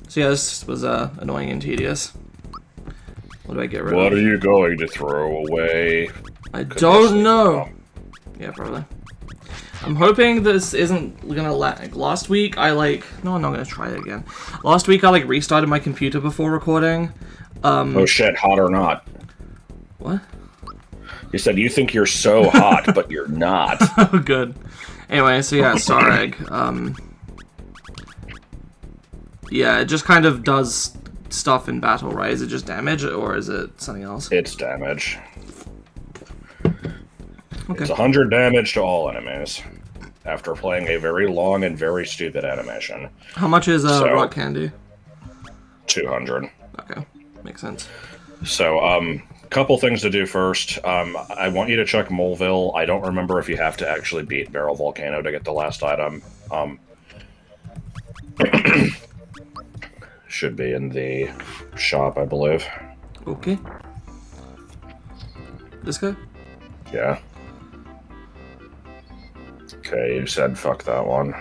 So yeah, this was annoying and tedious. What do I get rid of? What are you going to throw away? I don't know. Yeah, probably. I'm hoping this isn't gonna lag. Last week I no, I'm not gonna try it again. Last week I restarted my computer before recording. Oh shit, hot or not? What? You said you think you're so hot, but you're not. Oh, good. Anyway, so yeah, Star Egg. Yeah, it just kind of does stuff in battle, right? Is it just damage, or is it something else? It's damage. Okay. It's 100 damage to all enemies, after playing a very long and very stupid animation. How much is rock candy? 200. Okay, makes sense. So, couple things to do first. I want you to check Moleville. I don't remember if you have to actually beat Barrel Volcano to get the last item. Should be in the shop, I believe. Okay. This guy? Yeah. Okay, you said fuck that one.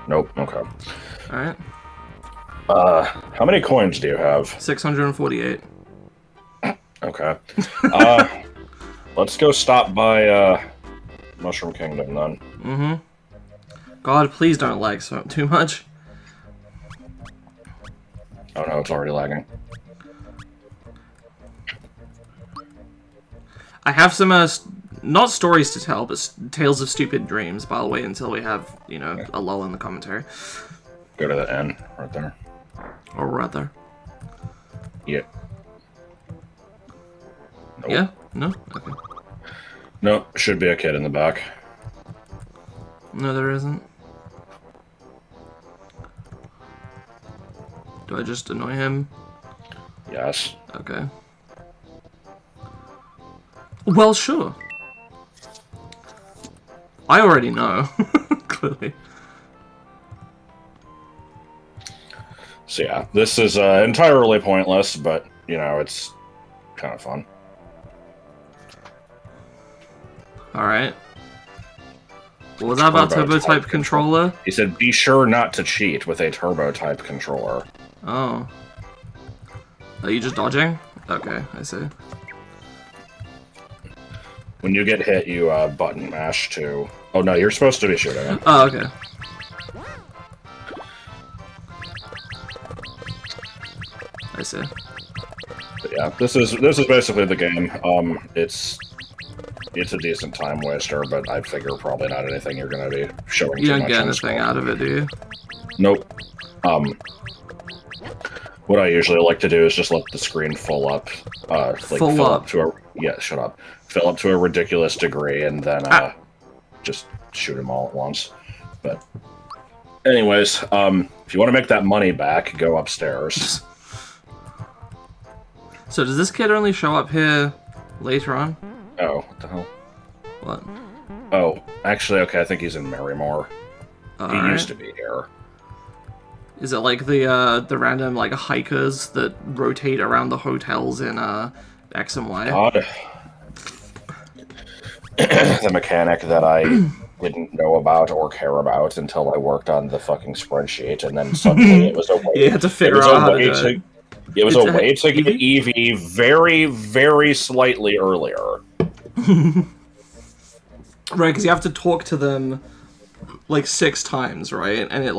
Nope, okay. Alright. How many coins do you have? 648. Okay. Let's go stop by, Mushroom Kingdom, then. Mm-hmm. God, please don't lag too much. Oh no, it's already lagging. I have some, not stories to tell, but tales of stupid dreams, by the way, until we have, you know, a lull in the commentary. Go to the end, right there. Or rather. Yeah. Nope. Yeah? No? Okay. Nope, should be a kid in the back. No, there isn't. Do I just annoy him? Yes. Okay. Well, sure. I already know, clearly. So yeah, this is entirely pointless, but, you know, it's kind of fun. Alright. What was that about turbo-type controller? He said, be sure not to cheat with a turbo-type controller. Oh. Are you just dodging? Okay, I see. When you get hit, you button mash to... Oh no, you're supposed to be shooting it. Oh, okay. I see. But yeah, this is basically the game. It's a decent time waster, but I figure probably not anything you're going to be showing You too don't much get on anything screen. out of it, do you? Nope. What I usually like to do is just let the screen fill up. Fill up to a... Yeah, shut up. Fill up to a ridiculous degree, and then just shoot them all at once. But anyways, if you want to make that money back, go upstairs. So does this kid only show up here later on? Oh, what the hell? What? Oh, actually, okay, I think he's in Marymore. He Right. used to be here. Is it like the random hikers that rotate around the hotels in X and Y? God. The mechanic that I didn't know about or care about until I worked on the fucking spreadsheet, and then suddenly it was a way. You had to figure out how to do it. It was a way to get Eevee very, very slightly earlier. Right, because you have to talk to them 6 times, right? And it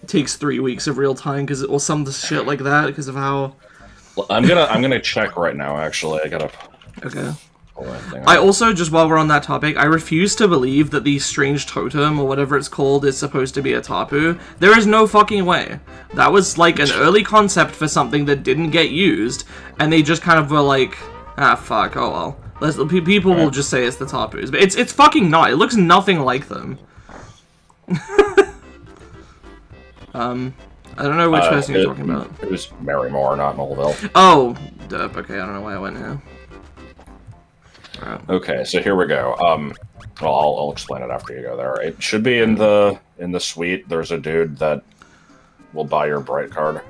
takes 3 weeks of real time or some shit like that because of how. Well, I'm gonna check right now. Actually, I gotta. Okay. Pull that thing I up. also, just while we're on that topic, I refuse to believe that the strange totem or whatever it's called is supposed to be a tapu. There is no fucking way. That was an early concept for something that didn't get used, and they just kind of were like, ah, fuck, oh well. People will just say it's the tapus, but it's fucking not. It looks nothing like them. I don't know which person you're talking about. It was Marymore, not Moleville. Oh, derp. Okay, I don't know why I went here. Right. Okay, so here we go. Well, I'll explain it after you go there. It should be in the suite. There's a dude that will buy your bright card.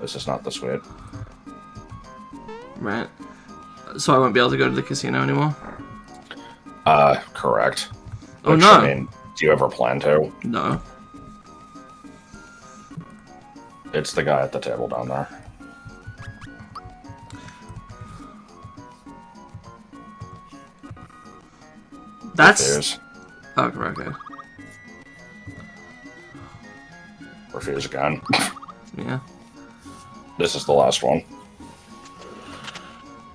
This is not the suite. Right. So I won't be able to go to the casino anymore? Correct. Oh, Which, no. I mean, do you ever plan to? No. It's the guy at the table down there. That's... Refuse. Oh, okay. Refuse again. Yeah. This is the last one.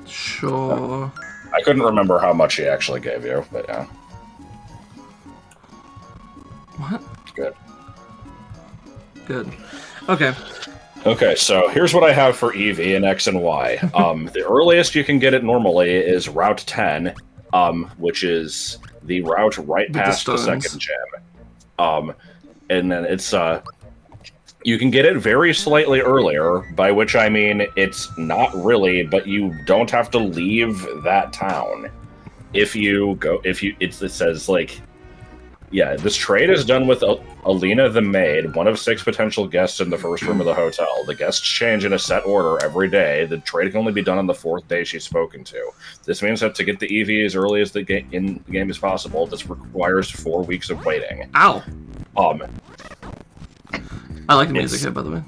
Sure. I couldn't remember how much he actually gave you, but yeah. What? Good. Good. Okay. Okay, so here's what I have for EV and X and Y. The earliest you can get it normally is Route 10, which is the route right past the second gym. And then it's you can get it very slightly earlier, by which I mean it's not really, but you don't have to leave that town. If you go, it says like, yeah, this trade is done with Alina the maid, one of 6 potential guests in the first room of the hotel. The guests change in a set order every day. The trade can only be done on the 4th day she's spoken to. This means that to get the EV as early as in the game as possible, this requires 4 weeks of waiting. Ow! I like the music here, by the way.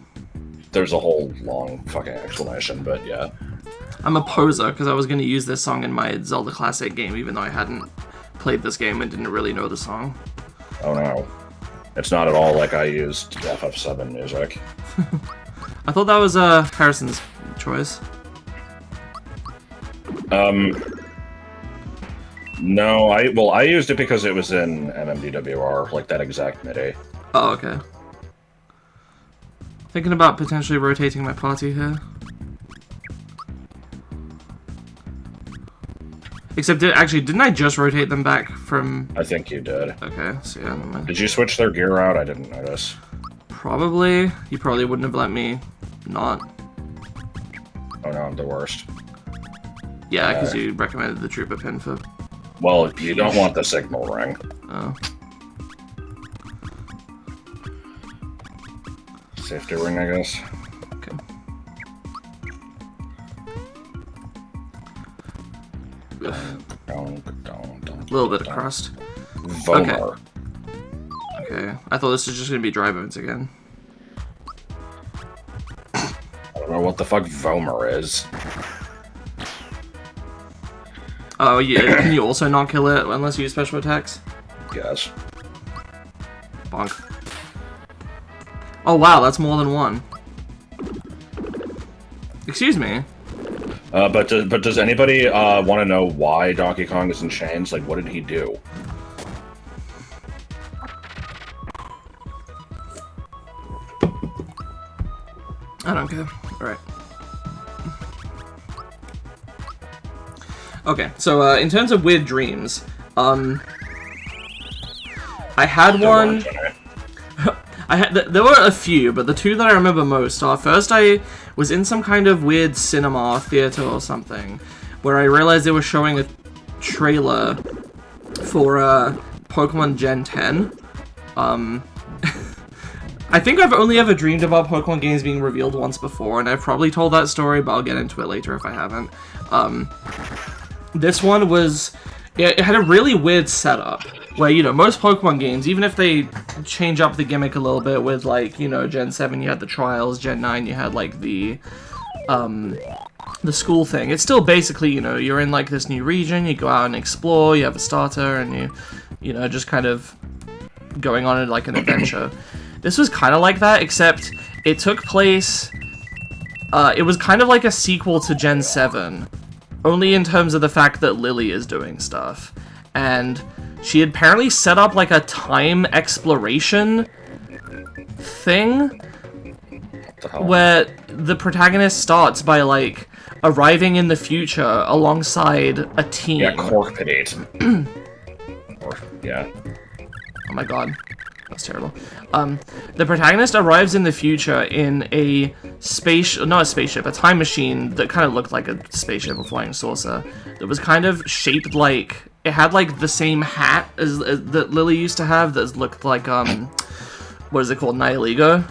There's a whole long fucking explanation, but yeah. I'm a poser, because I was going to use this song in my Zelda Classic game, even though I hadn't played this game and didn't really know the song. Oh no. It's not at all like I used FF7 music. I thought that was Harrison's choice. No, I used it because it was in MMDWR, like that exact MIDI. Oh, okay. Thinking about potentially rotating my party here. Except, actually, didn't I just rotate them back from... I think you did. Okay, so yeah, never mind. Did you switch their gear out? I didn't notice. Probably. You probably wouldn't have let me not. Oh no, I'm the worst. Yeah, because you recommended the trooper pin for... Well, you don't want the signal ring. Oh. Safety ring, I guess. Okay. A little bit of crust. Vomer. Okay. I thought this was just gonna be dry bones again. I don't know what the fuck Vomer is. Oh, yeah. Can you also not kill it unless you use special attacks? Yes. Bonk. Oh wow, that's more than one. Excuse me. But does anybody want to know why Donkey Kong is in chains? Like, what did he do? I don't care. Alright. Okay, so in terms of weird dreams, I had one... there were a few, but the two that I remember most are, first I was in some kind of weird cinema theater or something, where I realized they were showing a trailer for Pokemon Gen 10. I think I've only ever dreamed about Pokemon games being revealed once before, and I've probably told that story, but I'll get into it later if I haven't. This one was... It had a really weird setup, where, you know, most Pokemon games, even if they change up the gimmick a little bit with, like, you know, Gen 7 you had the trials, Gen 9 you had, like, the school thing. It's still basically, you know, you're in, like, this new region, you go out and explore, you have a starter, and you know, just kind of going on, like, an adventure. This was kind of like that, except it took place... it was kind of like a sequel to Gen 7, only in terms of the fact that Lily is doing stuff. And she had apparently set up, like, a time exploration thing, where the protagonist starts by, like, arriving in the future alongside a team. Yeah, Corkpidate. Yeah. Oh my god. That's terrible. The protagonist arrives in the future in a not a spaceship, a time machine that kind of looked like a spaceship, a flying saucer, that was kind of shaped like, it had like the same hat as that Lily used to have, that looked like, what is it called, Nihiligo?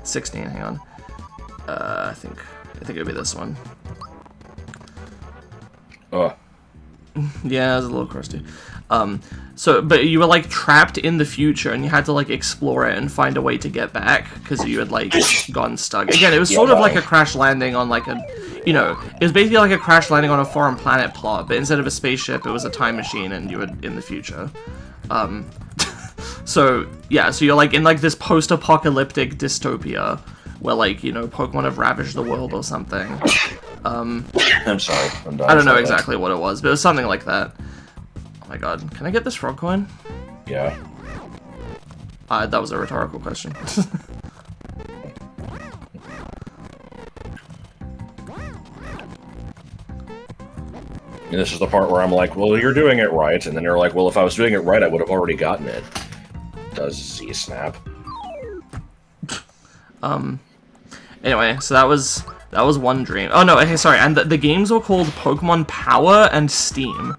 16, hang on. I think it would be this one. Oh. Yeah, it was a little crusty. But you were like trapped in the future, and you had to like explore it and find a way to get back because you had like gotten stuck. Again, it was sort of like a crash landing on like it was basically like a crash landing on a foreign planet plot, but instead of a spaceship, it was a time machine, and you were in the future. So you're like in like this post-apocalyptic dystopia where like Pokemon have ravaged the world or something. I'm sorry. I don't know exactly what it was, but it was something like that. Oh my god, can I get this frog coin? Yeah. That was a rhetorical question. And this is the part where I'm like, well, you're doing it right, and then you're like, well, if I was doing it right, I would have already gotten it. Does Z-Snap. Anyway, so that was one dream. Oh no, okay, sorry, and the games were called Pokemon Power and Steam.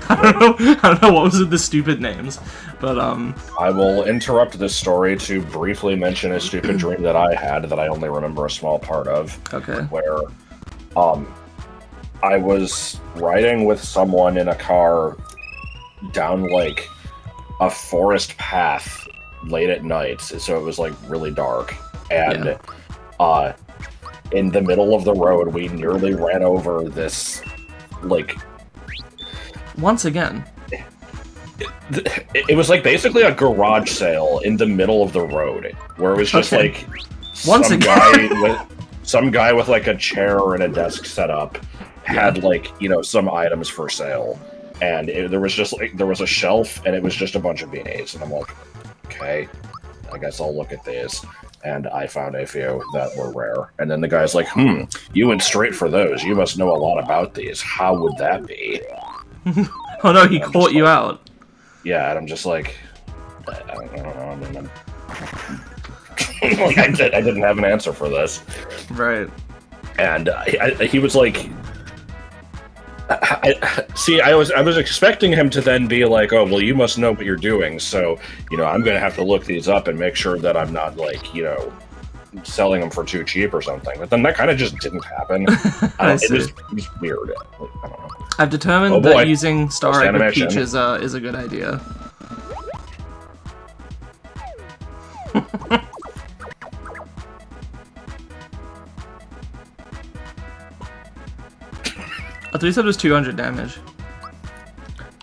I don't know what was with the stupid names, but I will interrupt this story to briefly mention a stupid dream that I had that I only remember a small part of. Okay. Where, I was riding with someone in a car down like a forest path late at night, so it was like really dark, and in the middle of the road we nearly ran over this like once again it was like basically a garage sale in the middle of the road where it was just like some guy with like a chair and a desk set up had like some items for sale, and there was a shelf and it was just a bunch of beanies, and I'm like, okay, I guess I'll look at these, and I found a few that were rare, and then the guy's like, you went straight for those, you must know a lot about these, how would that be? Oh no, he caught you out. Yeah, and I'm just like, I don't know, like, I didn't have an answer for this. Right. And he was like, I was expecting him to then be like, oh, well, you must know what you're doing, so, I'm going to have to look these up and make sure that I'm not, like, selling them for too cheap or something. But then that kind of just didn't happen. It was weird. Like, I don't know. I've determined that using Star Egg with Peach is a good idea. I thought you said it was 200 damage.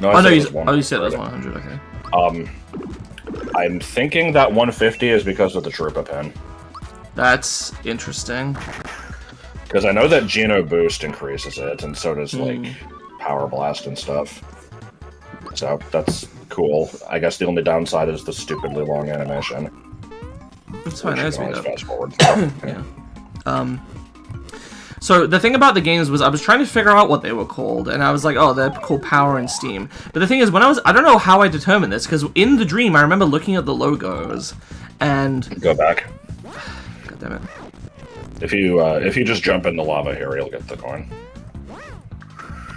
No, you said it was 100, okay. I'm thinking that 150 is because of the Troopa pin. That's interesting. Because I know that Geno Boost increases it, and so does, like, Power Blast and stuff. So, that's cool. I guess the only downside is the stupidly long animation. That's fine, that's me, fast forward. Yeah. So the thing about the games was I was trying to figure out what they were called, and I was like, oh, they're called Power and Steam. But the thing is, I don't know how I determined this, because in the dream I remember looking at the logos, and... Go back. God damn it. If you just jump in the lava here, you'll get the coin.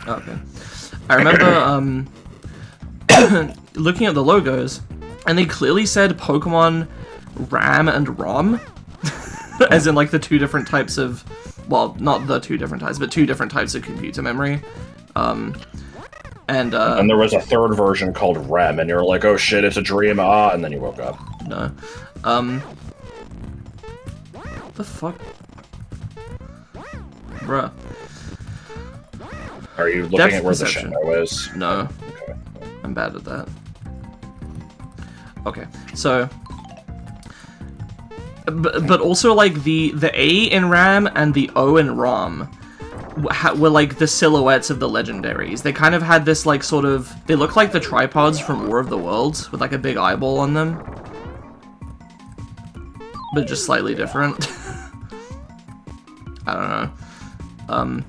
Okay. I remember looking at the logos, and they clearly said Pokemon RAM and ROM, as in like the two different types of... Well, not the two different types, but two different types of computer memory. And there was a third version called REM, and you're like, oh shit, it's a dream, and then you woke up. No. What the fuck? Bruh. Are you looking at where the shadow is? No. Okay. I'm bad at that. Okay, so... But also, like, the A in RAM and the O in ROM were, like, the silhouettes of the legendaries. They kind of had this, like, sort of... They look like the tripods from War of the Worlds, with, like, a big eyeball on them. But just slightly different. I don't know.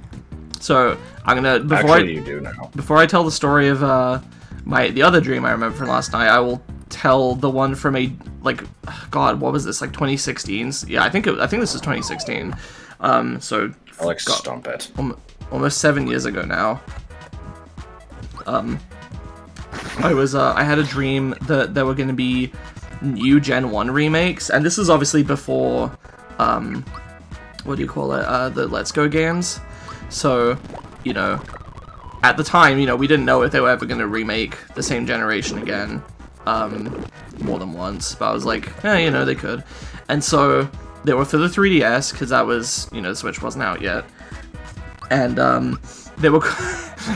So, I'm gonna... you do now. Before I tell the story of, the other dream I remember from last night, I will tell the one from a, like, God, what was this, like 2016? Yeah, I think this is 2016. So Alex, stomp it. Almost 7 years ago now. I had a dream that there were going to be new Gen 1 remakes, and this is obviously before, what do you call it, the Let's Go games. So, at the time, you know, we didn't know if they were ever going to remake the same generation again, more than once, but I was like, you know, they could. And so, they were for the 3DS, because that was, you know, the Switch wasn't out yet. And, they were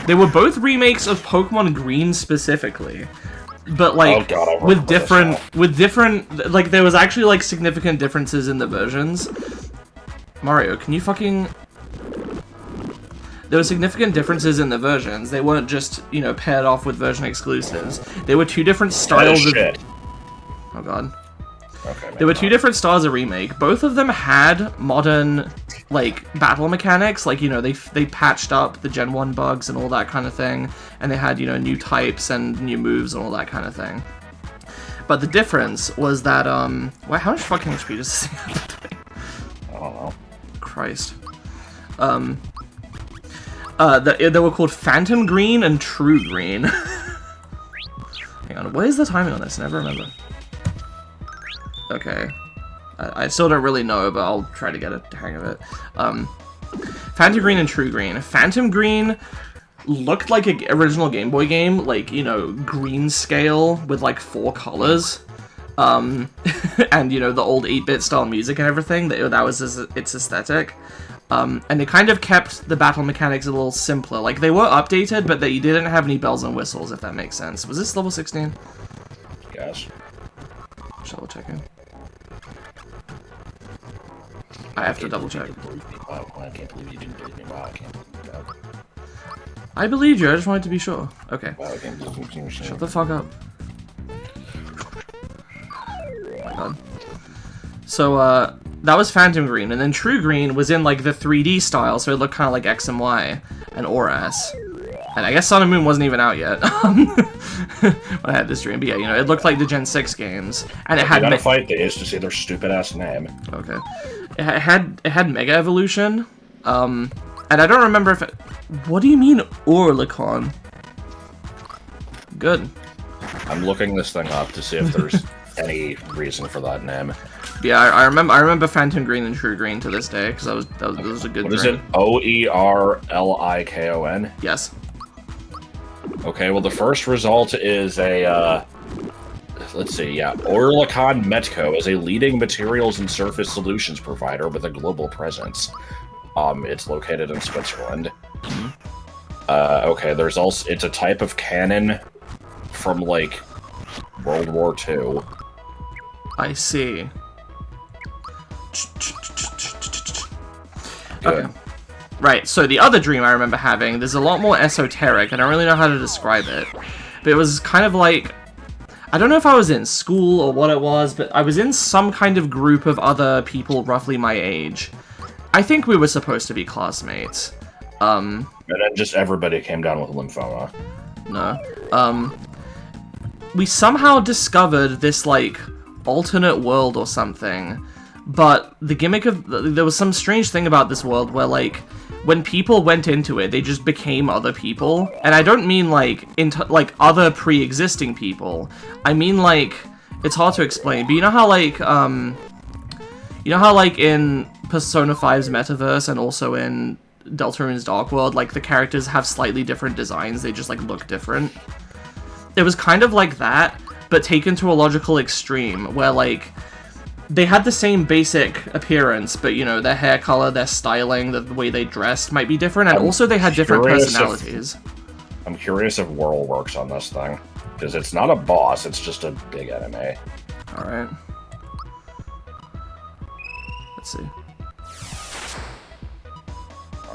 they were both remakes of Pokemon Green specifically. But, like, with different, like, there was actually, like, significant differences in the versions. Mario, can you fucking... There were significant differences in the versions. They weren't just, you know, paired off with version exclusives. There were two different styles of... Oh, God. Okay, there were two different styles of remake. Both of them had modern, like, battle mechanics. Like, you know, they patched up the Gen 1 bugs and all that kind of thing. And they had, you know, new types and new moves and all that kind of thing. But the difference was that, Wait, how much fucking HP does this thing have? I don't know. Christ. They were called Phantom Green and True Green. Hang on, what is the timing on this? I never remember. Okay. I still don't really know, but I'll try to get a hang of it. Phantom Green and True Green. Phantom Green looked like an original Game Boy game, like, you know, green scale with, like, 4 colors. And, you know, the old 8-bit style music and everything, that was its aesthetic. And they kind of kept the battle mechanics a little simpler. Like, they were updated, but they didn't have any bells and whistles, if that makes sense. Was this level 16? Yes. Just double checking. I have to double check. Wow, I can't believe you didn't believe me. Wow, I can't believe that. I believed you, I just wanted to be sure. Okay. Wow, I can't believe you. Shut the fuck up. God. So, that was Phantom Green, and then True Green was in, like, the 3D style, so it looked kind of like X and Y and ORAS. And I guess Sun and Moon wasn't even out yet when I had this dream. But yeah, you know, it looked like the Gen 6 games. And it had... You gotta fight these to see their stupid-ass name. Okay. It had Mega Evolution. And I don't remember if it... What do you mean, Orlicon? Good. I'm looking this thing up to see if there's any reason for that name. Yeah, I remember Phantom Green and True Green to this day, because that was a good dream. What is it? Oerlikon? Yes. Okay, well, the first result is a, let's see, yeah. Oerlikon Metco is a leading materials and surface solutions provider with a global presence. It's located in Switzerland. Okay, there's also, it's a type of cannon from, like, World War II. I see. Good. Okay. Right, so the other dream I remember having, there's a lot more esoteric, I don't really know how to describe it. But it was kind of like... I don't know if I was in school or what it was, but I was in some kind of group of other people roughly my age. I think we were supposed to be classmates. And then just everybody came down with lymphoma. No. We somehow discovered this, like, alternate world or something. But the gimmick of... There was some strange thing about this world where, like, when people went into it, they just became other people. And I don't mean, like, other pre-existing people. I mean, like... It's hard to explain, but you know how, like, in Persona 5's Metaverse and also in Deltarune's Dark World, like, the characters have slightly different designs, they just, like, look different? It was kind of like that, but taken to a logical extreme, where, like... They had the same basic appearance, but, you know, their hair color, their styling, the way they dressed might be different, and also they had different personalities. I'm curious if Whirl works on this thing, because it's not a boss, it's just a big enemy. Alright. Let's see.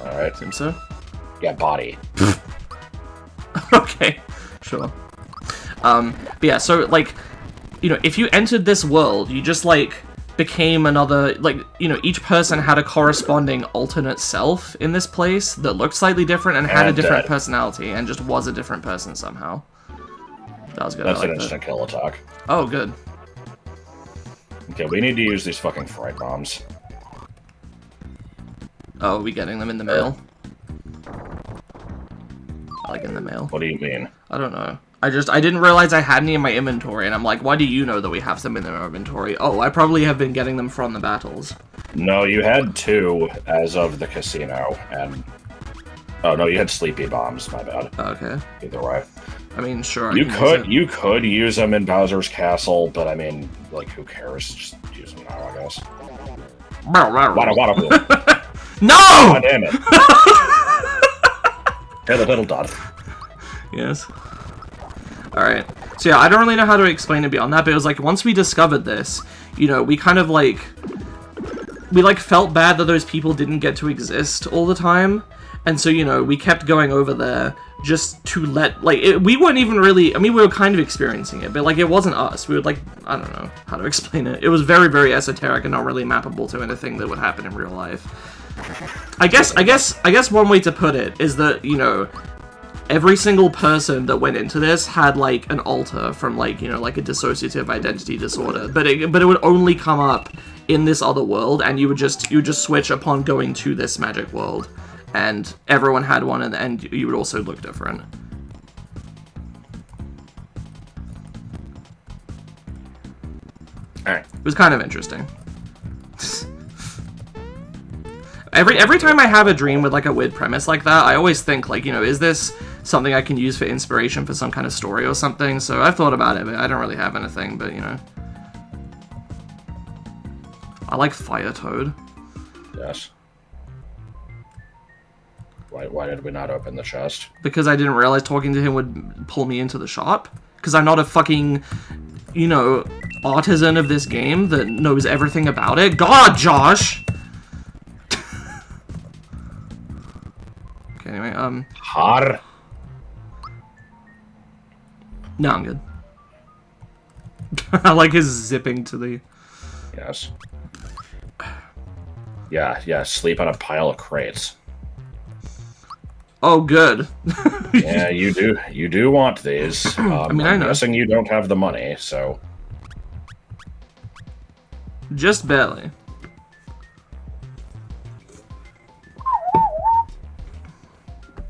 Alright. Seems so? Yeah, body. Okay, sure. But yeah, so, like... You know, if you entered this world, you just, like, became another, like, you know, each person had a corresponding alternate self in this place that looked slightly different and had a different personality and just was a different person somehow. That was good. That's an instant kill attack. Oh, good. Okay, we need to use these fucking fright bombs. Oh, are we getting them in the mail? Like, in the mail. What do you mean? I don't know. I didn't realize I had any in my inventory, and I'm like, why do you know that we have some in our inventory? Oh, I probably have been getting them from the battles. No, you had 2 as of the casino, and Oh no, you had sleepy bombs. My bad. Okay. Either way. I mean, sure. You could use them in Bowser's Castle, but I mean, like, who cares? Just use them now, I guess. Wada. No! God damn it! Hey, the little dot. Yes. Alright. So yeah, I don't really know how to explain it beyond that, but it was like, once we discovered this, you know, we kind of like... We like felt bad that those people didn't get to exist all the time. And so, you know, we kept going over there just to let, like, we weren't even really, I mean, we were kind of experiencing it, but, like, it wasn't us. We would, like, I don't know how to explain it. It was very, very esoteric and not really mappable to anything that would happen in real life. I guess one way to put it is that, you know, every single person that went into this had, like, an alter from, like, you know, like a dissociative identity disorder, but it would only come up in this other world, and you would just switch upon going to this magic world. And everyone had one, and you would also look different. Alright. It was kind of interesting. Every time I have a dream with, like, a weird premise like that, I always think, like, you know, is this something I can use for inspiration for some kind of story or something? So I've thought about it, but I don't really have anything, but, you know. I like Fire Toad. Yes. Why did we not open the chest? Because I didn't realize talking to him would pull me into the shop. Because I'm not a fucking, you know, artisan of this game that knows everything about it. God, Josh! Okay, anyway, Har. No, I'm good. I like his zipping to the... Yes. Yeah, sleep on a pile of crates. Oh, good. Yeah, you do want these. I mean, I know. I'm guessing you don't have the money, so... Just barely.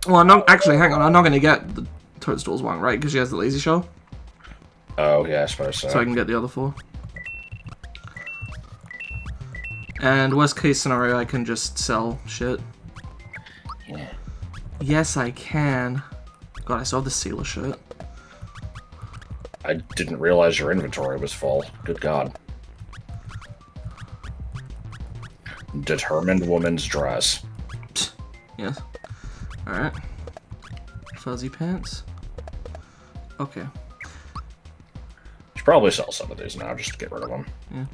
Well, I'm not... Actually, hang on. I'm not going to get the Toadstool's one, right? Because she has the lazy shell. Oh, yeah, I suppose so. So I can get the other 4. And worst case scenario, I can just sell shit. Yeah. Yes, I can. God, I still have the sealer shirt. I didn't realize your inventory was full. Good God. Determined woman's dress. Yes. Alright. Fuzzy pants. Okay. Should probably sell some of these now, just to get rid of them. Yeah.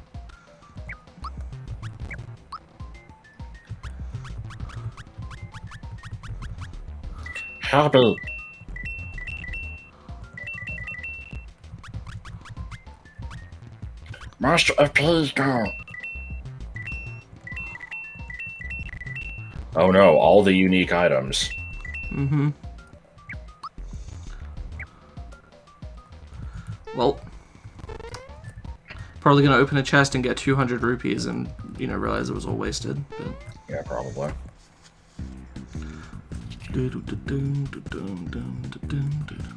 Howdy. Master of Please go. Oh no, all the unique items. Mm-hmm. Well, probably gonna open a chest and get 200 rupees and, you know, realize it was all wasted, but... Yeah, probably.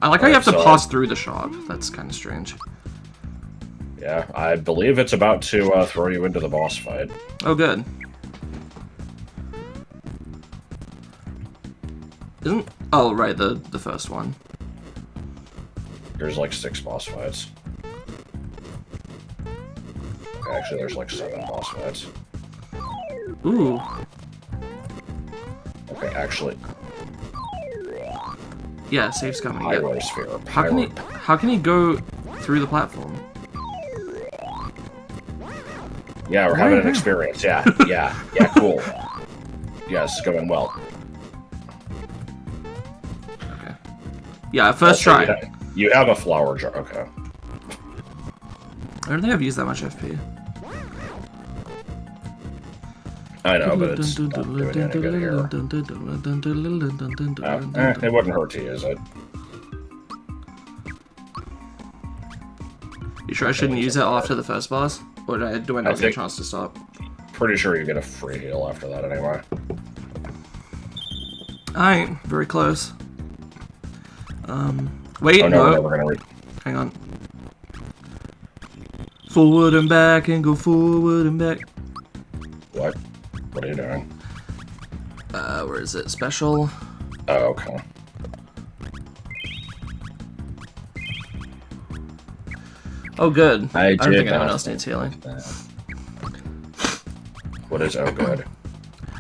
I like how you have to pass through the shop. That's kind of strange. Yeah, I believe it's about to throw you into the boss fight. Oh, good. Isn't... Oh, right, the first one. There's like 6 boss fights. Actually, there's like 7 boss fights. Ooh. Okay, actually... Yeah, safe's coming. Pyro sphere. How can he go through the platform? Yeah, we're having an experience. Yeah, cool. Yeah, this is going well. Okay. Yeah, first try. You have a flower jar. Okay. I don't think I've used that much FP. I know, but it's not doing any good here. It wouldn't hurt to use it. You sure I shouldn't use it after the first boss? Or do I not get a chance to stop? Pretty sure you get a free heal after that anyway. Alright, very close. Wait, oh, no. We're gonna Hang on. Forward and back and go forward and back. What? What are you doing? Where is it? Special. Oh, okay. Oh, good. I don't think anyone not else needs healing. What is oh good?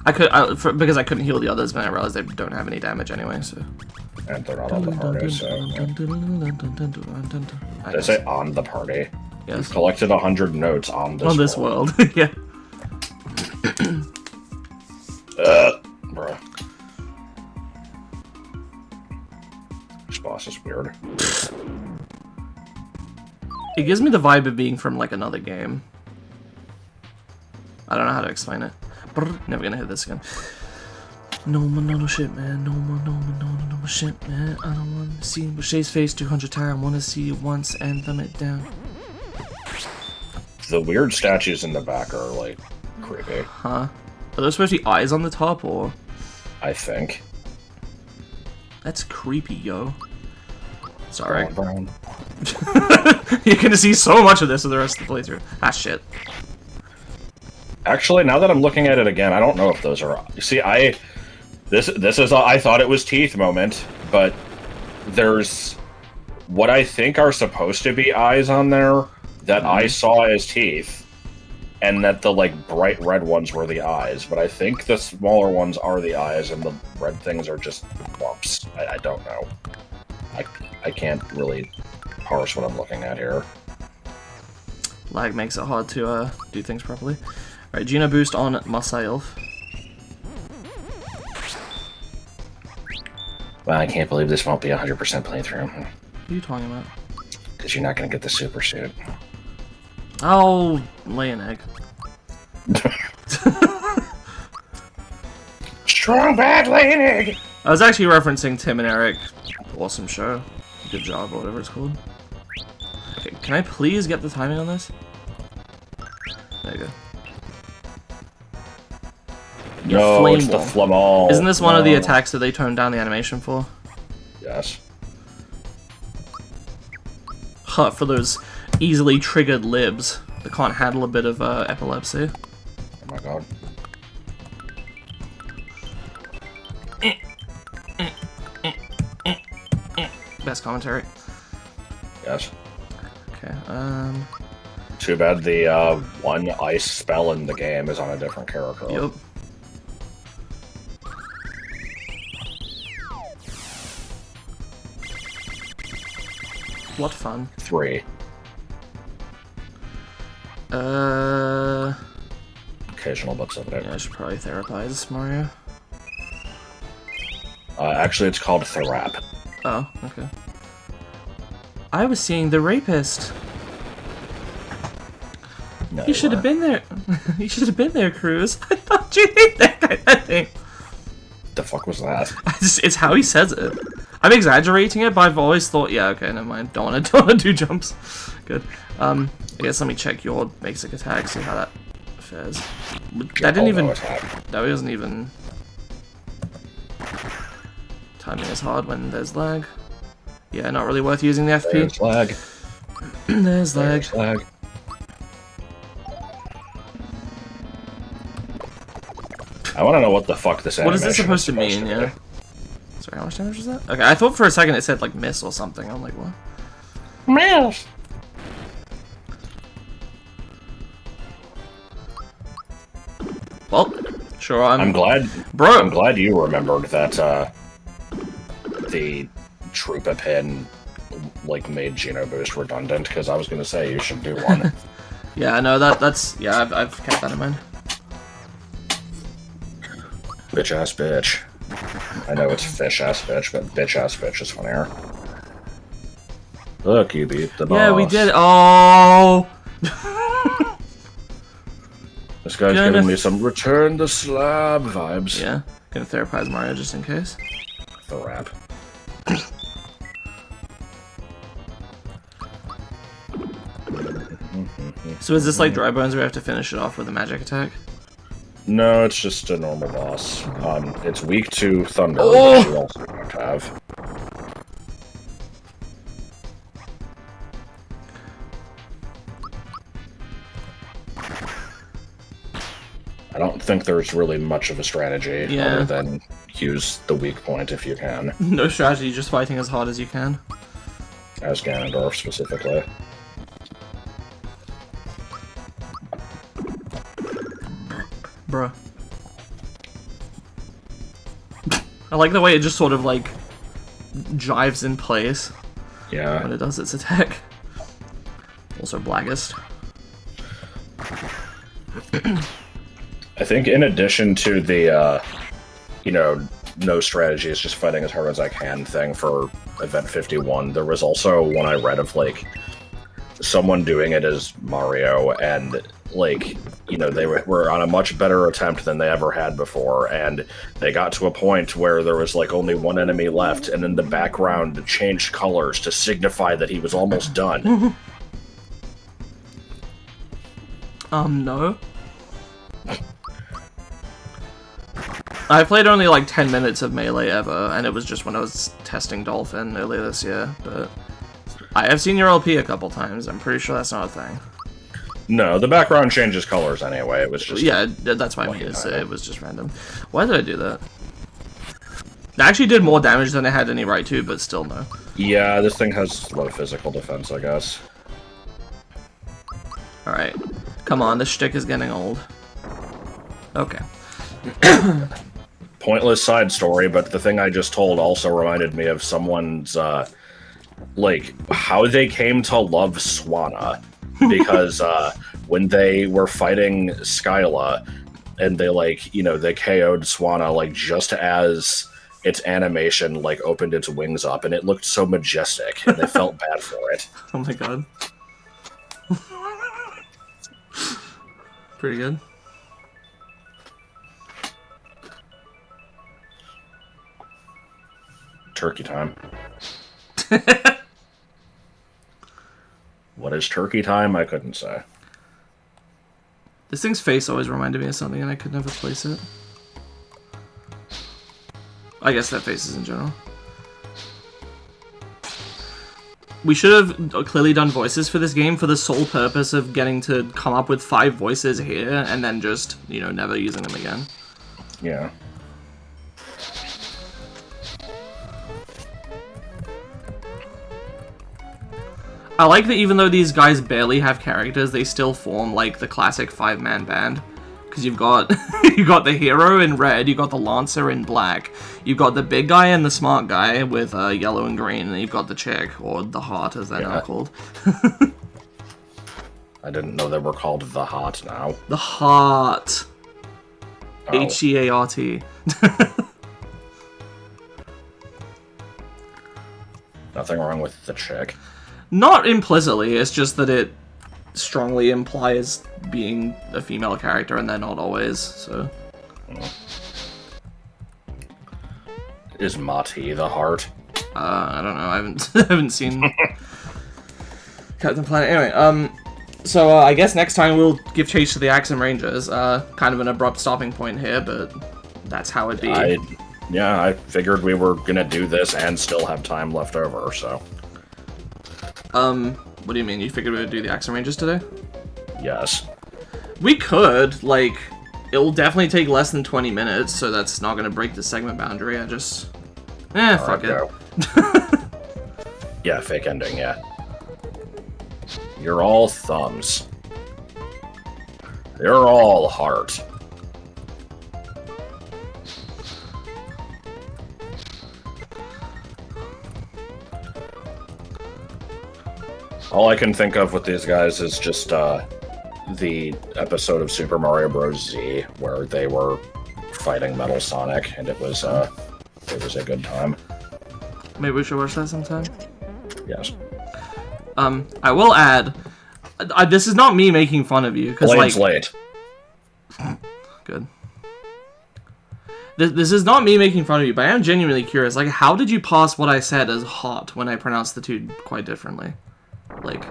Because I couldn't heal the others, but I realized they don't have any damage anyway, so... And they're not on the party, so... Did I say on the party? Yes. We've collected 100 notes on this world. Yeah. Bruh. This boss is weird. It gives me the vibe of being from, like, another game. I don't know how to explain it. Brr, never gonna hit this again. No more shit, man. No more shit, man. I don't wanna see Shay's face 200 times. I wanna see it once and thumb it down. The weird statues in the back are, like, creepy. Huh? Are there supposed to be eyes on the top, or...? I think. That's creepy, yo. Sorry. Brown. You're gonna see so much of this in the rest of the playthrough. Ah, shit. Actually, now that I'm looking at it again, I don't know if those are... You see, this is a I thought it was teeth moment, but there's what I think are supposed to be eyes on there that I saw as teeth, and that the, like, bright red ones were the eyes, but I think the smaller ones are the eyes, and the red things are just lumps. I don't know. I can't really parse what I'm looking at here. Lag makes it hard to do things properly. Alright, Geno boost on myself. Well, I can't believe this won't be 100% playthrough. What are you talking about? Because you're not going to get the super suit. I'll lay an egg. Strong bad laying egg! I was actually referencing Tim and Eric. Awesome show. Good job, or whatever it's called. Okay, can I please get the timing on this? There you go. No, it's the Flamall. Isn't this one of the attacks that they toned down the animation for? Yes. Huh, for those easily triggered libs that can't handle a bit of epilepsy. Oh my god. Best commentary. Yes. Okay, Too bad the one ice spell in the game is on a different character. Yep. What fun. 3. Occasional books of it. Yeah, I should probably therapize Mario. Actually, it's called Therap. Oh, okay. I was seeing the rapist. No, You should have been there. You should have been there, Cruz. I thought you did that kind of thing. The fuck was that? It's how he says it. I'm exaggerating it, but I've always thought, yeah, okay, never mind. Don't want to do jumps. Good. I guess let me check your basic attack, see how that fares. That didn't even. That wasn't even. Timing is hard when there's lag. Yeah, not really worth using the FP. There's lag. There's lag. There's lag. I want to know what the fuck this animation What is this supposed to mean, yeah? Sorry, how much damage was that? Okay, I thought for a second it said, like, miss or something. I'm like, what? Miss! Well, sure, I'm glad... Bro! I'm glad you remembered that, the Troopa pin, like, made Geno Boost redundant, because I was going to say you should do one. Yeah, no, that's... Yeah, I've kept that in mind. Bitch-ass bitch. I know it's fish-ass bitch, but bitch-ass bitch is funnier. Look, you beat the boss. Yeah, we did. Oh! This guy's giving me some Return the Slab vibes. Yeah, gonna therapize Mario just in case. The rap. So is this like Dry Bones where we have to finish it off with a magic attack? No, it's just a normal boss. It's weak to Thunder, Oh! which you also don't have. I don't think there's really much of a strategy other than use the weak point if you can. No strategy, just fighting as hard as you can. As Ganondorf, specifically. Bruh. I like the way it just sort of, like, jives in place. Yeah. When it does its attack. Also Blackest. I think in addition to the, you know, no strategy is just fighting as hard as I can thing for Event 51, there was also one I read of, like, someone doing it as Mario, and, like, you know, they were on a much better attempt than they ever had before, and they got to a point where there was, like, only one enemy left, and in the background changed colors to signify that he was almost done. No. I played only like 10 minutes of Melee ever, and it was just when I was testing Dolphin earlier this year, but I have seen your LP a couple times. I'm pretty sure that's not a thing. No, the background changes colors anyway. It was just... Yeah, that's what I mean. It was just random. Why did I do that? It actually did more damage than it had any right to, but still no. Yeah, this thing has low physical defense, I guess. Alright. Come on, this shtick is getting old. Okay. Pointless side story, but the thing I just told also reminded me of someone's, like, how they came to love Swanna. Because, when they were fighting Skyla, and they, like, you know, they KO'd Swanna, like, just as its animation, like, opened its wings up, and it looked so majestic, and they felt bad for it. Oh my god. Pretty good. Turkey time. What is turkey time? I couldn't say. This thing's face always reminded me of something and I could never place it. I guess that face is in general. We should have clearly done voices for this game for the sole purpose of getting to come up with 5 voices here and then just, you know, never using them again. Yeah. I like that even though these guys barely have characters, they still form, like, the classic 5-man band. Because you've got you got the hero in red, you've got the lancer in black, you've got the big guy and the smart guy with yellow and green, and you've got the chick, or the heart as they're now called. I didn't know they were called the Hot now. The heart. Oh. H-E-A-R-T. Nothing wrong with the chick. Not implicitly, it's just that it strongly implies being a female character, and they're not always, so... Is Mati the heart? I don't know, I haven't, I haven't seen Captain Planet. Anyway, so I guess next time we'll give chase to the Axum Rangers. Kind of an abrupt stopping point here, but that's how it be. Yeah, I figured we were gonna do this and still have time left over, so... What do you mean? You figured we would do the Axum Rangers today? Yes. We could, like, it'll definitely take less than 20 minutes, so that's not gonna break the segment boundary. I just... fuck it. Yeah, fake ending, yeah. You're all thumbs. You're all heart. All I can think of with these guys is just the episode of Super Mario Bros. Z where they were fighting Metal Sonic, and it was a good time. Maybe we should watch that sometime? Yes. I will add, this is not me making fun of you, because, like... late. Good. This is not me making fun of you, but I am genuinely curious. Like, how did you pass what I said as hot when I pronounced the two quite differently? Like...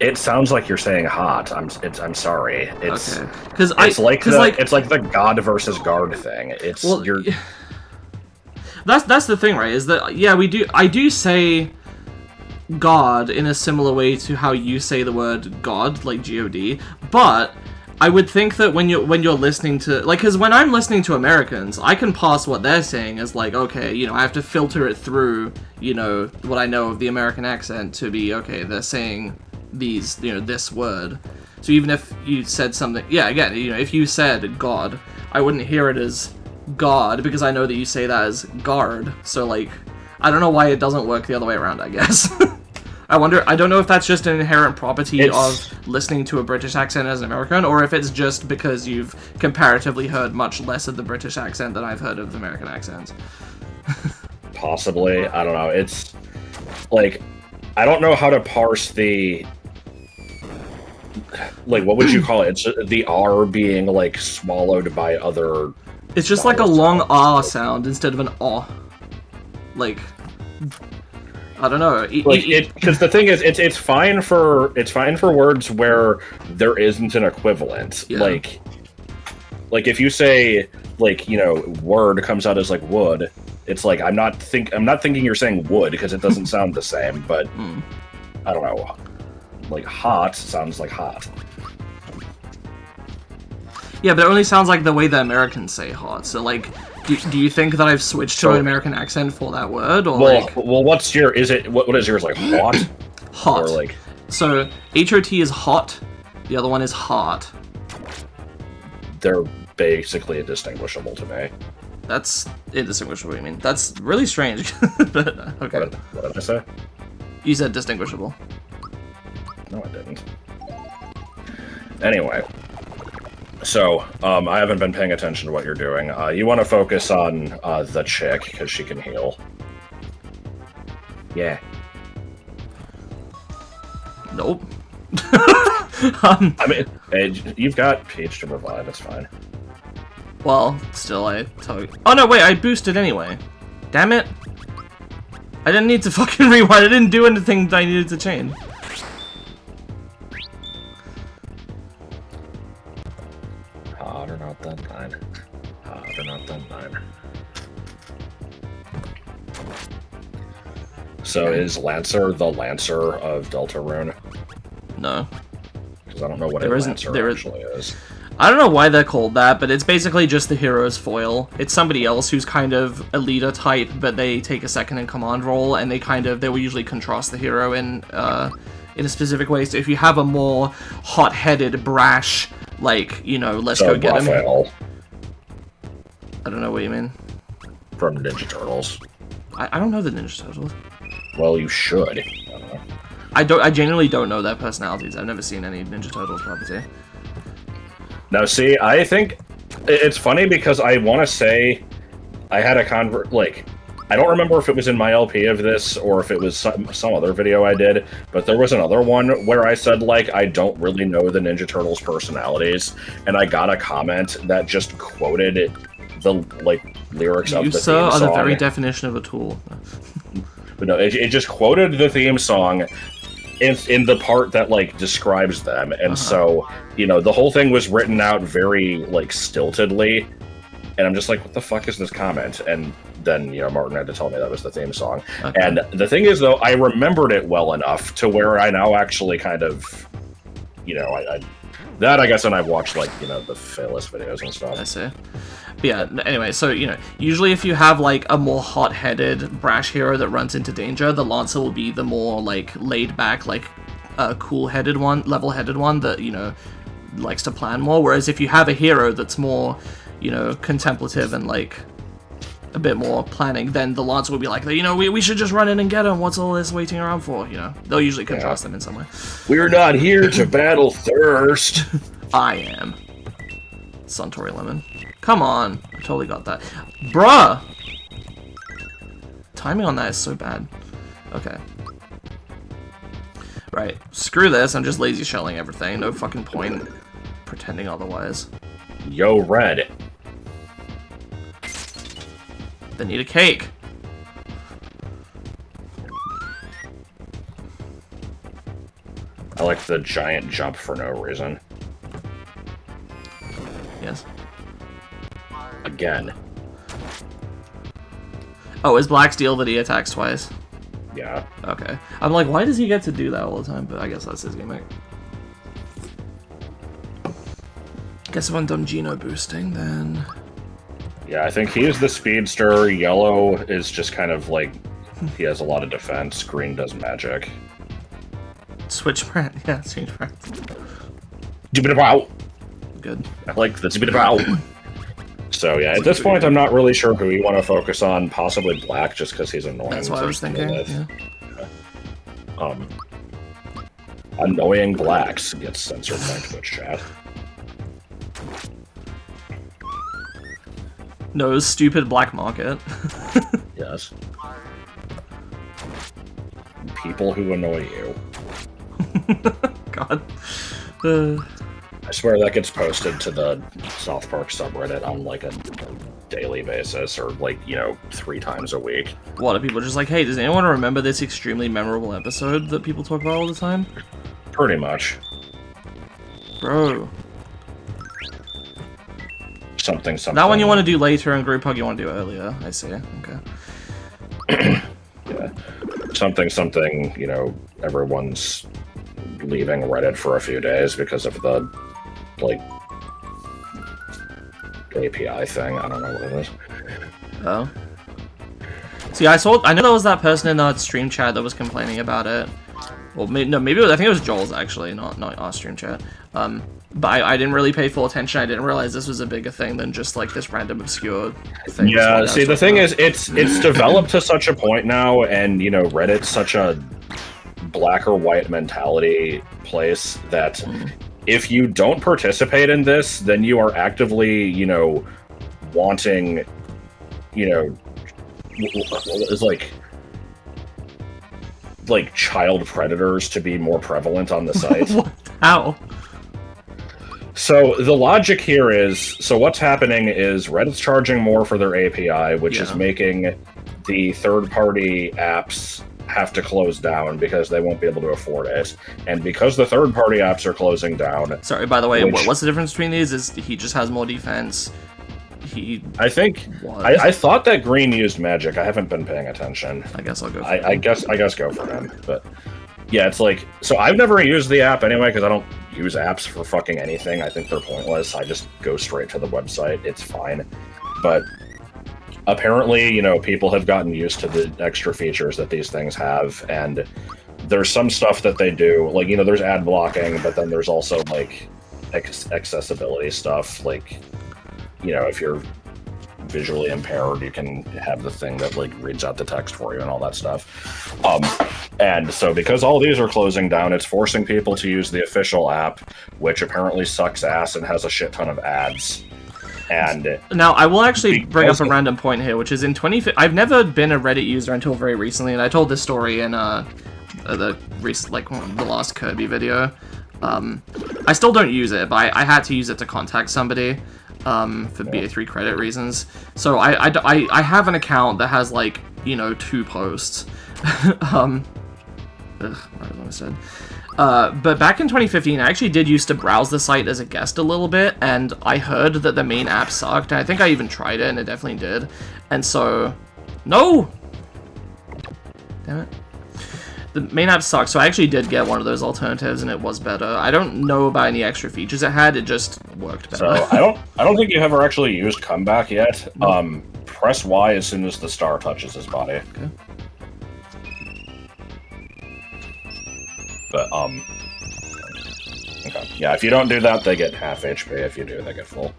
It sounds like you're saying hot. I'm sorry. It's okay. It's like the God versus Guard thing. It's well, you're. That's the thing, right? Is that yeah, I do say God in a similar way to how you say the word God, like God, but I would think that when you're listening to, like, because when I'm listening to Americans, I can pass what they're saying as, like, okay, you know, I have to filter it through, you know, what I know of the American accent to be, okay, they're saying these, you know, this word. So even if you said something, yeah, again, you know, if you said God, I wouldn't hear it as God, because I know that you say that as guard. So, like, I don't know why it doesn't work the other way around, I guess. I don't know if that's just an inherent property of listening to a British accent as an American, or if it's just because you've comparatively heard much less of the British accent than I've heard of the American accents. Possibly. I don't know. It's, like, I don't know how to parse the, like, what would you call it? It's the R being, like, swallowed by other... It's just like a long R sound instead of an O. Like... I don't know. Because the thing is, it's fine for words where there isn't an equivalent. Yeah. Like if you say, like, you know, word comes out as like wood, it's like I'm not thinking you're saying wood because it doesn't sound the same. But I don't know. Like hot sounds like hot. Yeah, but it only sounds like the way the Americans say hot. So like. Do you think that I've switched to an American accent for that word, or well, what's your? Is it what is yours, like hot? Hot. Or like so HOT is hot. The other one is hot. They're basically indistinguishable to me. That's indistinguishable. I mean, that's really strange. But okay. What did I say? You said distinguishable. No, I didn't. Anyway. So, I haven't been paying attention to what you're doing. You want to focus on the chick, because she can heal. Yeah. Nope. I mean, you've got Peach to revive, it's fine. Well, still, I tell you... Oh, no, wait, I boosted anyway. Damn it. I didn't need to fucking rewind. I didn't do anything that I needed to change. Harder not than mine. Harder not than mine. So is Lancer the Lancer of Deltarune? No. Because I don't know what a Lancer actually is. I don't know why they're called that, but it's basically just the hero's foil. It's somebody else who's kind of a leader type, but they take a second in command role, and they will usually contrast the hero in a specific way. So if you have a more hot-headed, brash, like, you know, let's go get him. I don't know what you mean. From Ninja Turtles. I don't know the Ninja Turtles. Well, you should. I genuinely don't know their personalities. I've never seen any Ninja Turtles property. Now, see, I think it's funny because I want to say I had a like, I don't remember if it was in my LP of this or if it was some other video I did, but there was another one where I said, like, I don't really know the Ninja Turtles' personalities, and I got a comment that just quoted the, like, lyrics of the theme song. You, sir, are the very definition of a tool. But no, it just quoted the theme song in the part that, like, describes them, and so, you know, the whole thing was written out very, like, stiltedly, and I'm just like, what the fuck is this comment? And then, you know, Martin had to tell me that was the theme song. Okay. And the thing is, though, I remembered it well enough to where I now actually kind of, you know, I guess, and I've watched, like, you know, the Phyllis videos and stuff. I see. But yeah, anyway, so, you know, usually if you have, like, a more hot-headed, brash hero that runs into danger, the Lancer will be the more, like, laid-back, like, cool-headed one, level-headed one that, you know, likes to plan more. Whereas if you have a hero that's more, you know, contemplative and, like, a bit more planning, then the Lancer will be like, you know, we should just run in and get him. What's all this waiting around for? You know, they'll usually contrast them in some way. We're not here to battle thirst. I am. Suntory Lemon. Come on. I totally got that. Bruh! Timing on that is so bad. Okay. Right. Screw this. I'm just lazy shelling everything. No fucking point pretending otherwise. Yo, Red. They need a cake. I like the giant jump for no reason. Yes. Again. Oh, is Black Steel that he attacks twice? Yeah. Okay. I'm like, why does he get to do that all the time? But I guess that's his gimmick. Guess if I'm done Geno boosting, then... Yeah, I think he's the speedster. Yellow is just kind of like... He has a lot of defense. Green does magic. Switch brand. Yeah, change brand. Good. I like the So yeah, at this point I'm not really sure who you want to focus on. Possibly Black, just because he's annoying. That's what I was thinking, yeah. Annoying Blacks gets censored by Twitch chat. Noes, stupid black market. Yes. People who annoy you. God. I swear that gets posted to the South Park subreddit on like a daily basis, or like, 3 times a week. What, are people just like, hey, does anyone remember this extremely memorable episode that people talk about all the time? Pretty much. Bro. Something. That one you want to do later, and group hug you want to do earlier. I see. Okay. Yeah. Something, everyone's leaving Reddit for a few days because of the, API thing. I don't know what it is. Oh. See, I know there was that person in the stream chat that was complaining about it. Well, maybe I think it was Joel's, actually, not our stream chat. But I didn't really pay full attention. I didn't realize this was a bigger thing than just, this random obscure thing. Yeah, see, the thing is, it's developed to such a point now, and, Reddit's such a black or white mentality place that if you don't participate in this, then you are actively, wanting, is like child predators to be more prevalent on the site. How? So the logic here is, so what's happening is Reddit's charging more for their API, which is making the third-party apps have to close down because they won't be able to afford it. And because the third-party apps are closing down... Sorry, by the way, what's the difference between these? Is he just has more defense? I thought that Green used magic. I haven't been paying attention. I guess I'll go for him. I guess go for him. But yeah, it's like... So I've never used the app anyway, because I don't use apps for fucking anything. I think they're pointless. I just go straight to the website. It's fine. But apparently, people have gotten used to the extra features that these things have, and there's some stuff that they do. Like, there's ad blocking, but then there's also, accessibility stuff. Like, if you're visually impaired, you can have the thing that, reads out the text for you and all that stuff. And so because all these are closing down, it's forcing people to use the official app, which apparently sucks ass and has a shit ton of ads. And now, I will actually bring up a random point here, which is in 20... I've never been a Reddit user until very recently, and I told this story in the last Kirby video. I still don't use it, but I had to use it to contact somebody for BA3 credit reasons. So I have an account that has 2 posts. What I said. But back in 2015, I actually did used to browse the site as a guest a little bit, and I heard that the main app sucked, and I think I even tried it, and it definitely did. And so... No! Damn it. The main app sucked, so I actually did get one of those alternatives, and it was better. I don't know about any extra features it had, it just worked better. So, I don't think you've ever actually used Comeback yet. No. Press Y as soon as the star touches his body. Okay. But, okay. Yeah, if you don't do that, they get half HP. If you do, they get full.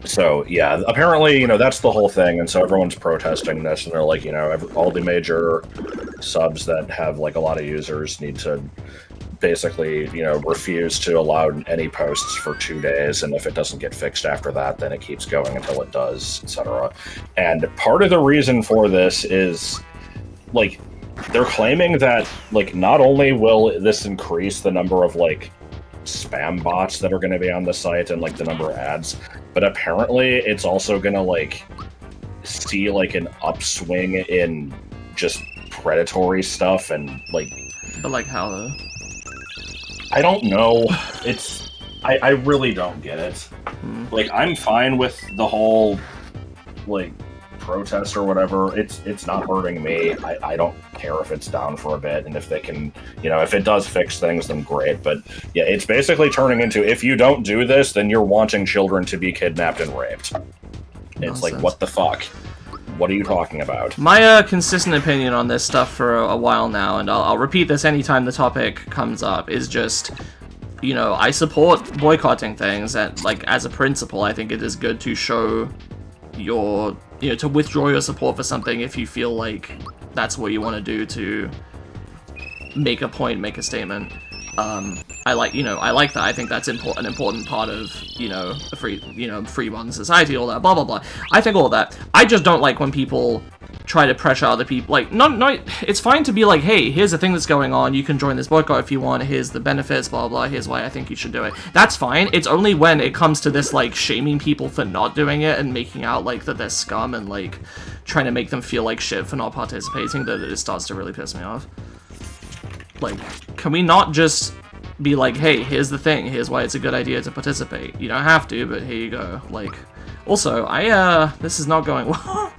So, yeah, apparently, that's the whole thing, and so everyone's protesting this, and they're like, all the major subs that have, a lot of users need to basically, refuse to allow any posts for 2 days, and if it doesn't get fixed after that, then it keeps going until it does, etc. And part of the reason for this is, they're claiming that, not only will this increase the number of, spam bots that are going to be on the site and, the number of ads, but apparently it's also going to, see, an upswing in just predatory stuff and, But, how, though? I don't know. I really don't get it. I'm fine with the whole, protest or whatever, it's not hurting me. I don't care if it's down for a bit, and if they can, if it does fix things, then great. But yeah, it's basically turning into, if you don't do this, then you're wanting children to be kidnapped and raped. It's like, what the fuck? What are you talking about? My consistent opinion on this stuff for a while now, and I'll repeat this anytime the topic comes up, is just, I support boycotting things, and, like, as a principle, I think it is good to show your, to withdraw your support for something if you feel like that's what you want to do to make a point, make a statement. I like that. I think that's an important part of, a free modern society, all that, blah, blah, blah. I think all that. I just don't like when people try to pressure other people. Like, no, it's fine to be like, hey, here's the thing that's going on, you can join this boycott if you want, here's the benefits, blah, blah, here's why I think you should do it. That's fine. It's only when it comes to this, like, shaming people for not doing it and making out, like, that they're scum and, like, trying to make them feel like shit for not participating that it starts to really piss me off. Like, can we not just be like, hey, here's the thing, here's why it's a good idea to participate. You don't have to, but here you go. Like, also, this is not going well.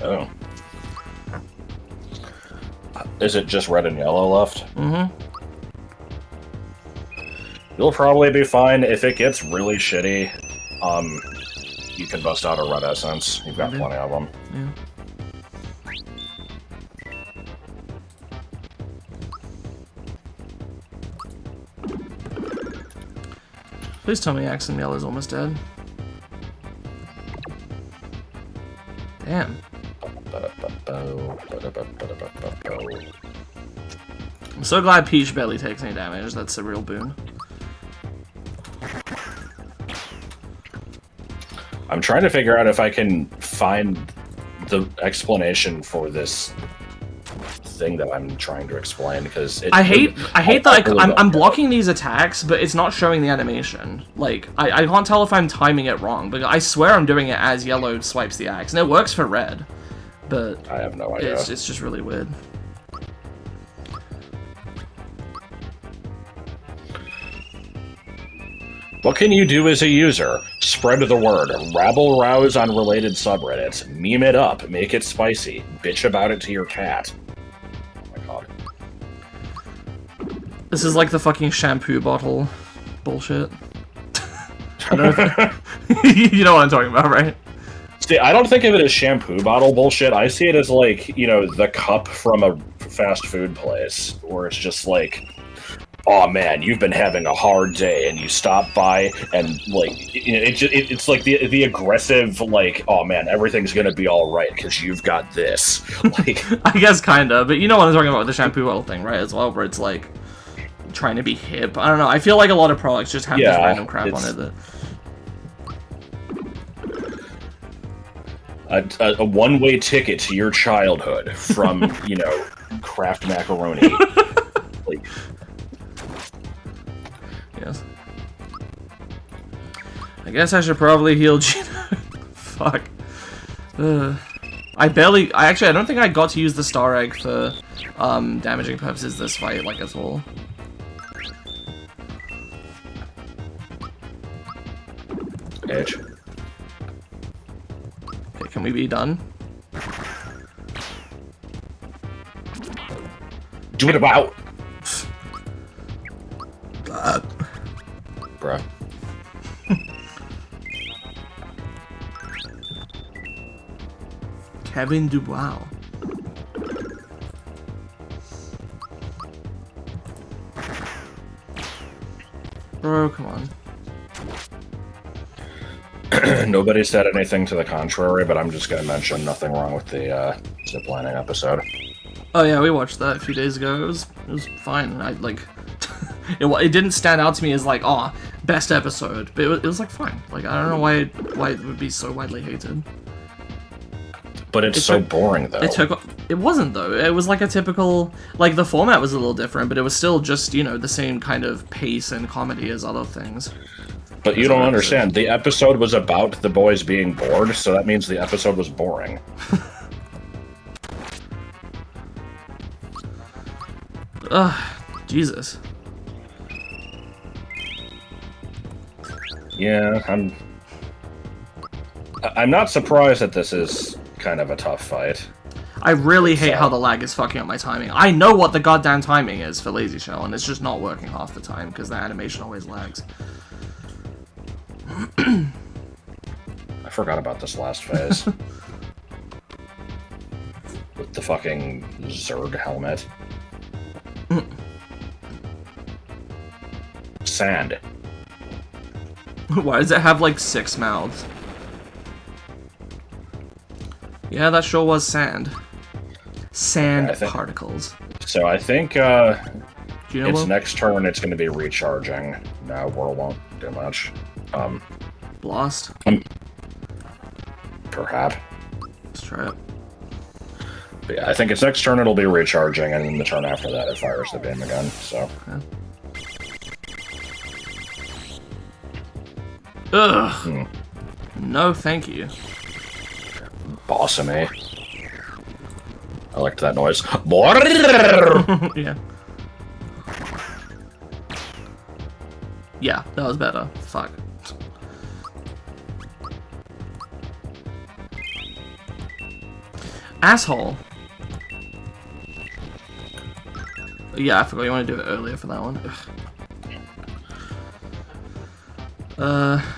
Oh. Is it just red and yellow left? Mm-hmm. You'll probably be fine. If it gets really shitty, you can bust out a red essence. You've got plenty of them. Yeah. Please tell me Axon Yellow's almost dead. Damn. I'm so glad Peach barely takes any damage. That's a real boon. I'm trying to figure out if I can find the explanation for this thing that I'm trying to explain, because I hate that I'm blocking these attacks, but it's not showing the animation. Like, I can't tell if I'm timing it wrong, but I swear I'm doing it as yellow swipes the axe, and it works for red, but I have no idea. It's just really weird. What can you do as a user? Spread the word, rabble-rouse on related subreddits, meme it up, make it spicy, bitch about it to your cat. This is like the fucking shampoo bottle bullshit. I don't know you know what I'm talking about, right? See, I don't think of it as shampoo bottle bullshit. I see it as, like, the cup from a fast food place, where it's just like, oh man, you've been having a hard day, and you stop by, and, like, it's like the aggressive, like, oh man, everything's gonna be all right because you've got this. Like, I guess kinda, but you know what I'm talking about with the shampoo bottle thing, right? As well, where it's like trying to be hip. I don't know. I feel like a lot of products just have this random crap on it that. A one-way ticket to your childhood from, Kraft macaroni. Like, yes. I guess I should probably heal Gina. Fuck. I don't think I got to use the star egg for damaging purposes this fight, like, at all. Edge. Okay, can we be done? Do it about. Bruh. Kevin Dubois. Bro, come on. Nobody said anything to the contrary, but I'm just going to mention nothing wrong with the ziplining episode. Oh yeah, we watched that a few days ago. It was fine. I like it didn't stand out to me as like, oh, best episode, but it was like fine. Like, I don't know why it would be so widely hated. But it's so boring though. It wasn't though. It was like a typical, like, the format was a little different, but it was still just, the same kind of pace and comedy as other things. But you don't understand. The episode was about the boys being bored, so that means the episode was boring. Ugh, Jesus. Yeah, I'm not surprised that this is kind of a tough fight. I really hate how the lag is fucking up my timing. I know what the goddamn timing is for Lazy Shell, and it's just not working half the time, because the animation always lags. I forgot about this last phase. With the fucking Zerg helmet. Sand. Why does it have, like, 6 mouths? Yeah, that sure was sand. Sand particles. So I think Do you know its what? next turn it's going to be recharging. No, Whirl won't do much. Blast? Perhaps. Let's try it. But yeah, I think its next turn it'll be recharging, and then the turn after that it fires the beam again, so... Okay. Ugh. No, thank you. Bossamy. I liked that noise. Yeah. Yeah, that was better. Fuck. Asshole. Yeah, I forgot you want to do it earlier for that one.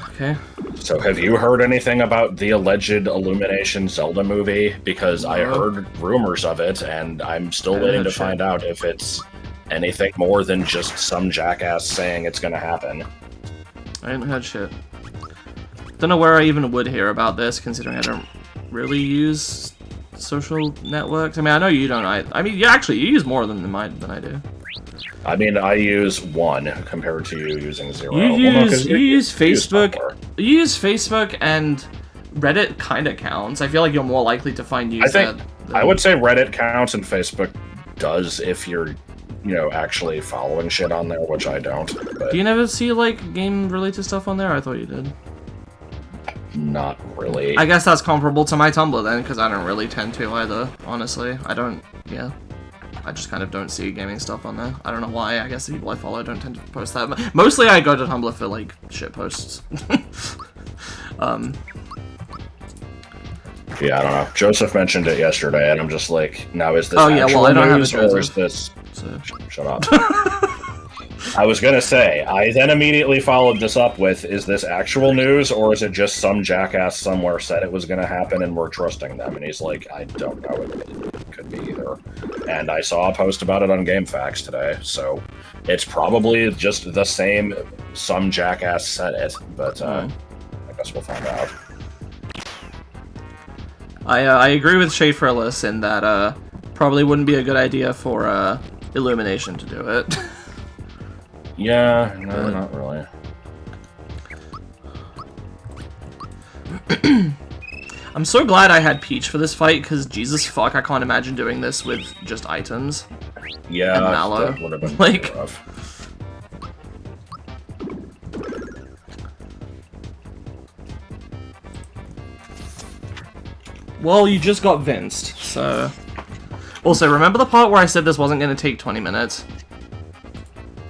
Okay. So have you heard anything about the alleged Illumination Zelda movie? Because I heard rumors of it, and I'm still waiting to find out if it's anything more than just some jackass saying it's gonna happen. I ain't heard shit. Don't know where I even would hear about this, considering I don't really use social networks. I mean, I know you don't. I mean, you use more than I do. I mean, I use one compared to you using 0. You use Facebook. You use Facebook, and Reddit kind of counts. I feel like you're more likely to find that. I would say Reddit counts and Facebook does if you're, actually following shit on there, which I don't. But do you never see like game-related stuff on there? I thought you did. Not really. I guess that's comparable to my Tumblr then, because I don't really tend to either. Honestly, I don't. Yeah. I just kind of don't see gaming stuff on there. I don't know why. I guess the people I follow don't tend to post that. Mostly I go to Tumblr for, like, shit posts. Yeah, I don't know. Joseph mentioned it yesterday, and I'm just like, now is this I don't news, have or is this... So. Shut up. I was gonna say, I then immediately followed this up with, is this actual news, or is it just some jackass somewhere said it was gonna happen and we're trusting them? And he's like, I don't know, it could be either. And I saw a post about it on GameFAQs today, so it's probably just the same some jackass said it, but I guess we'll find out. I agree with Shade Frillis in that probably wouldn't be a good idea for Illumination to do it. Yeah, no, not really. I'm so glad I had Peach for this fight, because Jesus fuck, I can't imagine doing this with just items. Yeah, and Mallow. That would have been like, rough. Well, you just got Vinced, so... Also, remember the part where I said this wasn't going to take 20 minutes?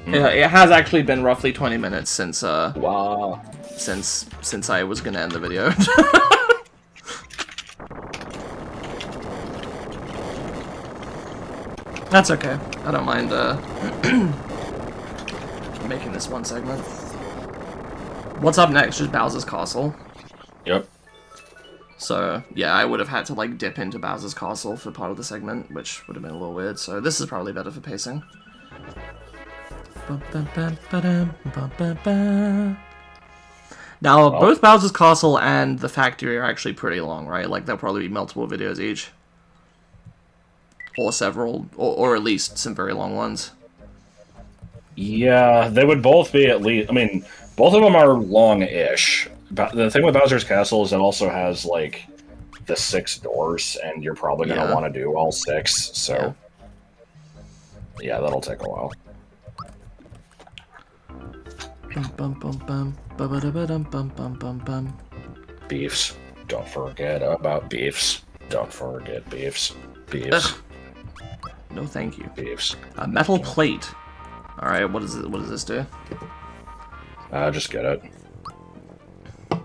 It has actually been roughly 20 minutes since, wow. Since I was gonna end the video. That's okay. I don't mind, making this one segment. What's up next? Just Bowser's Castle. Yep. So, yeah, I would have had to, like, dip into Bowser's Castle for part of the segment, which would have been a little weird, so this is probably better for pacing. Now, both Bowser's Castle and the factory are actually pretty long, right? Like, there'll probably be multiple videos each. Or several, or at least some very long ones. Yeah, they would both be at least... I mean, both of them are long-ish. The thing with Bowser's Castle is it also has, like, the 6 doors, and you're probably going to want to do all 6, so... Yeah, that'll take a while. Beefs. Don't forget about beefs. Don't forget beefs. Beefs. Ugh. No, thank you. Beefs. A metal plate. All right, what does this do? Just get it. All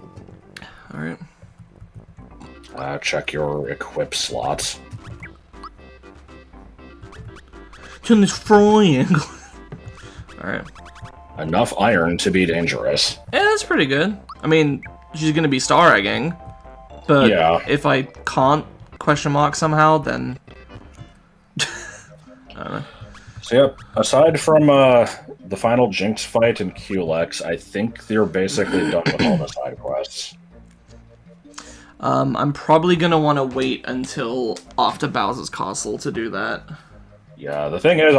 right. Check your equip slots. Turn this frying. Alright. Enough iron to be dangerous. Yeah, that's pretty good. I mean, she's gonna be star egging. But yeah. if I can't question mark somehow, then I don't know. So yep, aside from the final Jinx fight in QLX, I think they're basically done with all the side quests. I'm probably gonna want to wait until after Bowser's Castle to do that. Yeah, the thing is,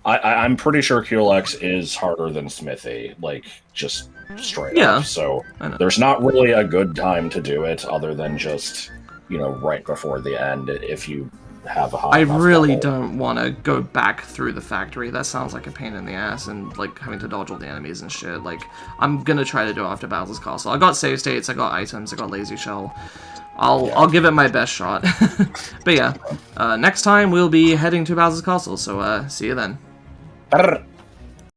I'm pretty sure QLX is harder than Smithy, like, just straight up. So there's not really a good time to do it other than just, right before the end if you have a high enough really level. don't want to go back through the factory. That sounds like a pain in the ass, and like having to dodge all the enemies and shit. Like, I'm gonna try to do it after Bowser's Castle. I got save states, I got items, I got Lazy Shell. I'll give it my best shot. But yeah, next time we'll be heading to Bowser's Castle, so see you then.